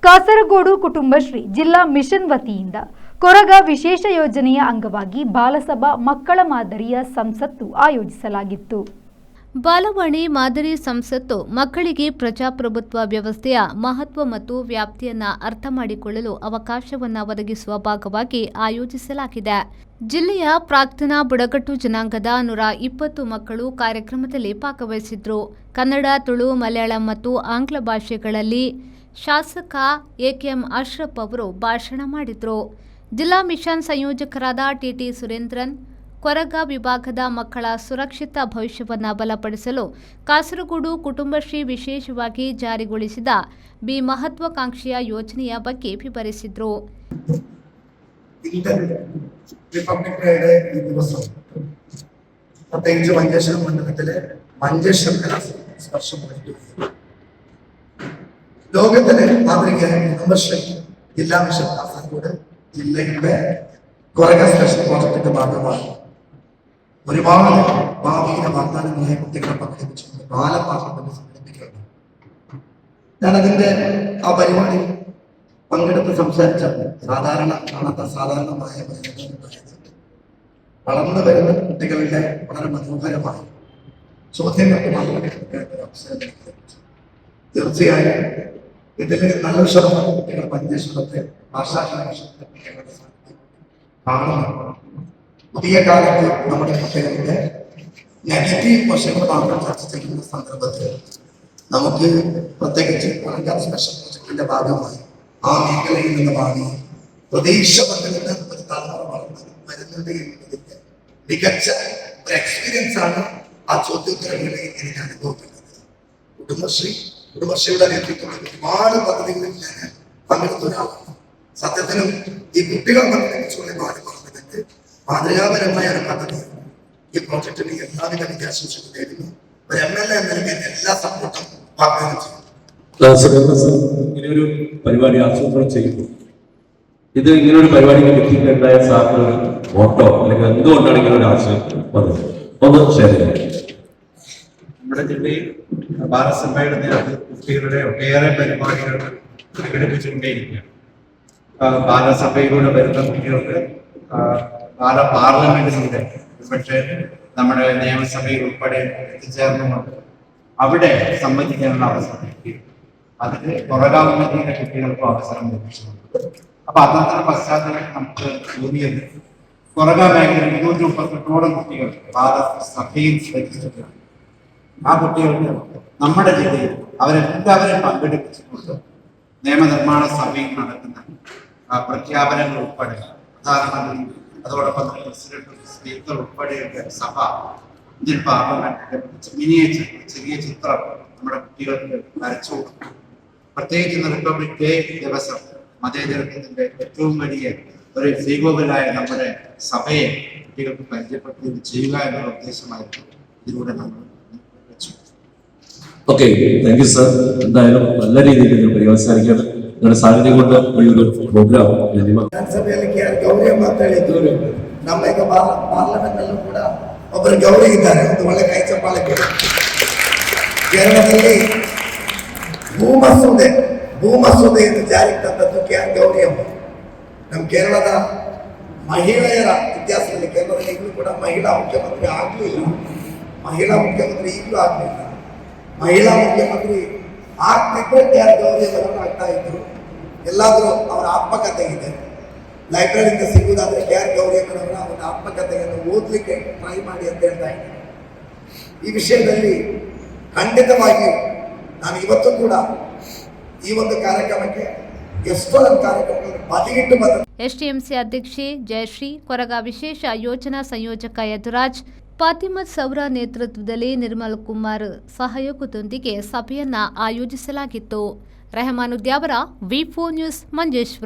ಕಾಸರಗೋಡು ಕುಟುಂಬಶ್ರೀ ಜಿಲ್ಲಾ ಮಿಷನ್ ವತಿಯಿಂದ ಕೊರಗ ವಿಶೇಷ ಯೋಜನೆಯ ಅಂಗವಾಗಿ ಬಾಲಸಭಾ ಮಕ್ಕಳ ಮಾದರಿಯ ಸಂಸತ್ತು ಆಯೋಜಿಸಲಾಗಿತ್ತು. ಬಾಲವಾಣಿ ಮಾದರಿ ಸಂಸತ್ತು ಮಕ್ಕಳಿಗೆ ಪ್ರಜಾಪ್ರಭುತ್ವ ವ್ಯವಸ್ಥೆಯ ಮಹತ್ವ ಮತ್ತು ವ್ಯಾಪ್ತಿಯನ್ನು ಅರ್ಥ ಮಾಡಿಕೊಳ್ಳಲು ಅವಕಾಶವನ್ನು ಒದಗಿಸುವ ಭಾಗವಾಗಿ ಆಯೋಜಿಸಲಾಗಿದೆ. ಜಿಲ್ಲೆಯ ಪ್ರಾಕ್ತನ ಬುಡಕಟ್ಟು ಜನಾಂಗದ 120 ಮಕ್ಕಳು ಕಾರ್ಯಕ್ರಮದಲ್ಲಿ ಭಾಗವಹಿಸಿದ್ರು. ಕನ್ನಡ, ತುಳು, ಮಲಯಾಳಂ ಮತ್ತು ಆಂಗ್ಲ ಭಾಷೆಗಳಲ್ಲಿ ಶಾಸಕ ಎಕೆಎಂ ಅಶ್ರಫ್ ಅವರು ಭಾಷಣ ಮಾಡಿದರು. ಜಿಲ್ಲಾ ಮಿಷನ್ ಸಂಯೋಜಕರಾದ ಟಿಟಿ ಸುರೇಂದ್ರನ್ ಕೊರಗ ವಿಭಾಗದ ಮಕ್ಕಳ ಸುರಕ್ಷಿತ ಭವಿಷ್ಯವನ್ನು ಬಲಪಡಿಸಲು ಕಾಸರಗೋಡು ಕುಟುಂಬಶ್ರೀ ವಿಶೇಷವಾಗಿ ಜಾರಿಗೊಳಿಸಿದ ಬಿ ಮಹತ್ವಾಕಾಂಕ್ಷೆಯ ಯೋಜನೆಯ ಬಗ್ಗೆ ವಿವರಿಸಿದರು. റിപ്പബ്ലിക് ഡേയുടെ ഈ ദിവസം പ്രത്യേകിച്ച് മഞ്ചേശ്വരം മണ്ഡലത്തിലെ മഞ്ചേശ്വരം കലാസ്പർശം ലോകത്തിലെ മാതൃകയായ കുടുംബശ്രീ ജില്ലാ മിഷൻ കാസർഗോഡ് ജില്ലയുടെ കൊറക സ്പെഷ്യൽ പ്രോജക്റ്റിന്റെ ഭാഗമായി ഒരുപാട് ഭാവിയിലെ വാഗ്ദാനങ്ങളായ കുട്ടികളെ പങ്കെടുപ്പിച്ചുകൊണ്ട് ബാലപാർലമെന്റ് സംഘടിപ്പിക്കുകയാണ്. ഞാനതിന്റെ ആ പരിപാടി പങ്കെടുത്ത് സംസാരിച്ചപ്പോൾ സാധാരണമായ വളർന്നു വരുന്ന കുട്ടികളുടെ വളരെ മനോഹരമായ ചോദ്യങ്ങൾക്ക് മറുപടി കൊടുക്കേണ്ട അവസരം തീർച്ചയായും ഇതിൽ നല്ല ശതമാനം കുട്ടികൾ മഞ്ചേശ്വരത്തെ ഭാഷാഭാഷത്തെ കാണുന്നു. പുതിയ കാലത്ത് നമ്മുടെ കുട്ടികളുടെ നെഗറ്റീവ് വശങ്ങൾ മാത്രം ചർച്ച ചെയ്യുന്ന സന്ദർഭത്തിൽ നമുക്ക് പ്രത്യേകിച്ച് സ്പെഷ്യൽ പ്രോജക്റ്റിന്റെ ഭാഗമായി ആ മേഖലയിൽ നിന്ന് വാങ്ങി പ്രതീക്ഷ പങ്കിടുന്ന ഒരു തലമുറ വളർന്നു വരുന്നുണ്ട് എന്നതിന്റെ മികച്ച ഒരു എക്സ്പീരിയൻസ് ആണ് ആ ചോദ്യോത്തരങ്ങളിൽ എനിക്ക് അനുഭവപ്പെടുന്നത്. കുടുംബശ്രീയുടെ നേതൃത്വത്തിൽ ഒരുപാട് പദ്ധതികളിൽ ഞാൻ പങ്കെടുത്ത ഒരാളാണ്. സത്യത്തിലും ഈ കുട്ടികളെ പങ്കെടുപ്പിച്ചുകൊണ്ട് പറഞ്ഞതിന്റെ മാതൃകാപരമായ ഒരു പദ്ധതി ഈ പ്രോജക്റ്റിന് എല്ലാവിധ വിദ്യാശംസകൾ നേടുന്നു. ഒരു MLA എന്ന നിലയിൽ എല്ലാ സപ്പോർട്ടും വാഗ്ദാനം ചെയ്യുന്നു. ഇങ്ങനെയൊരു പരിപാടി ആസൂത്രണം ചെയ്യുന്നു. ഇത് ഇങ്ങനൊരു പരിപാടിക്ക് എത്തിക്കേണ്ടായ സാറിന് ഓട്ടോ അല്ലെങ്കിൽ എന്തുകൊണ്ടാണ് ഇങ്ങനെ ഒരു ആശയം വന്നത് ഒന്ന് ഷെയർ ചെയ്യാം. നമ്മുടെ ജില്ലയിൽ ബാലസഭയുടെ നേതൃത്വത്തിൽ കുട്ടികളുടെ ഒട്ടേറെ പരിപാടികൾ സംഘടിപ്പിച്ചുകൊണ്ടേയിരിക്കുകയാണ്. ബാലസഭയിലൂടെ വരുന്ന കുട്ടികൾക്ക് പാർലമെന്റിലൂടെ പക്ഷേ നമ്മുടെ നിയമസഭയിൽ ഉൾപ്പെടെ എത്തിച്ചേർന്നുകൊണ്ട് അവിടെ സംബന്ധിക്കാനുള്ള അവസരം കിട്ടിയിട്ടുണ്ട്. അതിന് പുറകാവുന്നതിന്റെ കുട്ടികൾക്കും അവസരം ലഭിച്ചിട്ടുണ്ട്. അപ്പൊ അത്തരത്തിലുള്ള പശ്ചാത്തലത്തിൽ നമുക്ക് തോന്നിയത് പുറക മേഖലയിൽ 238ഓളം കുട്ടികൾ ബാലസഭയിൽ ശ്രദ്ധിച്ചിട്ടുണ്ട്. ആ കുട്ടികൾക്ക് നമ്മുടെ ജില്ലയിൽ അവരെല്ലാവരും പങ്കെടുപ്പിച്ചുകൊണ്ട് നിയമനിർമ്മാണ സഭയിൽ നടക്കുന്ന പ്രഖ്യാപനങ്ങൾ ഉൾപ്പെടെ പ്രധാനമന്ത്രി അതോടൊപ്പം പ്രസിഡന്റ് സ്പീക്കർ ഉൾപ്പെടെയുള്ള സഭ ഇന്ത്യൻ പാർലമെന്റിന്റെ മിനിയേച്ചർ ചെറിയ ചിത്രം നമ്മുടെ കുട്ടികൾക്ക് വരച്ചു കൊടുക്കും. പ്രത്യേകിച്ച് റിപ്പബ്ലിക് ഡേ ദിവസം മതേതരത്വത്തിന്റെ ഏറ്റവും വലിയ ഒരു ശ്രീകോവിലായ നമ്മുടെ സഭയെ കുട്ടികൾക്ക് പരിചയപ്പെടുത്തുകയും ചെയ്യുക എന്നുള്ള ഉദ്ദേശമായിരുന്നു ഇതിലൂടെ നമ്മൾ വെച്ചു. Okay, thank you sir. എന്തായാലും നല്ല രീതിയിൽ പരിവസാനിക്കാൻ നിങ്ങളുടെ സാഹചര്യം കൊണ്ട് ഈ ഒരു പ്രോഗ്രാം ಗೌರಿಯ ಮಾತಾಡಿದ್ರು ನಮ್ಮೀಗ ಪಾರ್ಲಿಮೆಂಟ್ ಅಲ್ಲೂ ಕೂಡ ಒಬ್ಬರು ಗೌರಿ ಇದ್ದಾರೆ. ಒಂದು ಒಳ್ಳೆ ಕೈ ಚಪ್ಪಾಳಕ್ಕೆ. ಕೇರಳದಲ್ಲಿ ಭೂಮಸೂದೆಯನ್ನು ಜಾರಿಗೆ ತಂದದ್ದು KR ಗೌರಿಯಮ್ಮ. ನಮ್ಮ ಕೇರಳದ ಮಹಿಳೆಯರ ಇತಿಹಾಸದಲ್ಲಿ ಕೇರಳದಲ್ಲಿ ಈಗಲೂ ಕೂಡ ಮಹಿಳಾ ಮುಖ್ಯಮಂತ್ರಿ ಆಗಲಿಲ್ಲ. ಮಹಿಳಾ ಮುಖ್ಯಮಂತ್ರಿ ಈಗಲೂ ಆಗಲಿಲ್ಲ. ಮಹಿಳಾ ಮುಖ್ಯಮಂತ್ರಿ ಆಗ್ತಿದ್ರೆ KR ಗೌರಿಯಮ್ಮನವರು ಆಗ್ತಾ ಇದ್ರು. ಎಲ್ಲಾದರೂ ಅವರ ಆತ್ಮಕಥೆ ಇದೆ, ಲೈಬ್ರರಿಯಿಂದ ಸಿಗುವುದಾದ್ರೆ KR ಗೌರಿಯಮ್ಮನವರ ಒಂದು ಆತ್ಮಕಥೆಯನ್ನು ಓದಲಿಕ್ಕೆ ಟ್ರೈ ಮಾಡಿ ಅಂತ ಹೇಳ್ತಾ ಇದ್ದೀನಿ. ಈ ವಿಷಯದಲ್ಲಿ ಖಂಡಿತವಾಗಿಯೂ ನಾನು ಇವತ್ತು ಕೂಡ ಈ ಒಂದು ಕಾರ್ಯಕ್ರಮಕ್ಕೆ ಎಷ್ಟೋ ನನ್ನ ಕಾರ್ಯಕ್ರಮಗಳನ್ನು ಬದಿಗಿಟ್ಟು ಬಂದ ಎಸ್ಟಿಎಂಸಿ ಅಧ್ಯಕ್ಷೆ ಜಯಶ್ರೀ, ಕೊರಗ ವಿಶೇಷ ಯೋಜನಾ ಸಂಯೋಜಕ ಯದುರಾಜ್, ಫಾತಿಮತ್ ಸೌರ ನೇತೃತ್ವದಲ್ಲಿ ನಿರ್ಮಲ್ ಕುಮಾರ್ ಸಹಯೋಗದೊಂದಿಗೆ ಸಭೆಯನ್ನ ಆಯೋಜಿಸಲಾಗಿತ್ತು. ರೆಹಮಾನುದ್ಯಾವರ V4 ನ್ಯೂಸ್ ಮಂಜೇಶ್ವರ.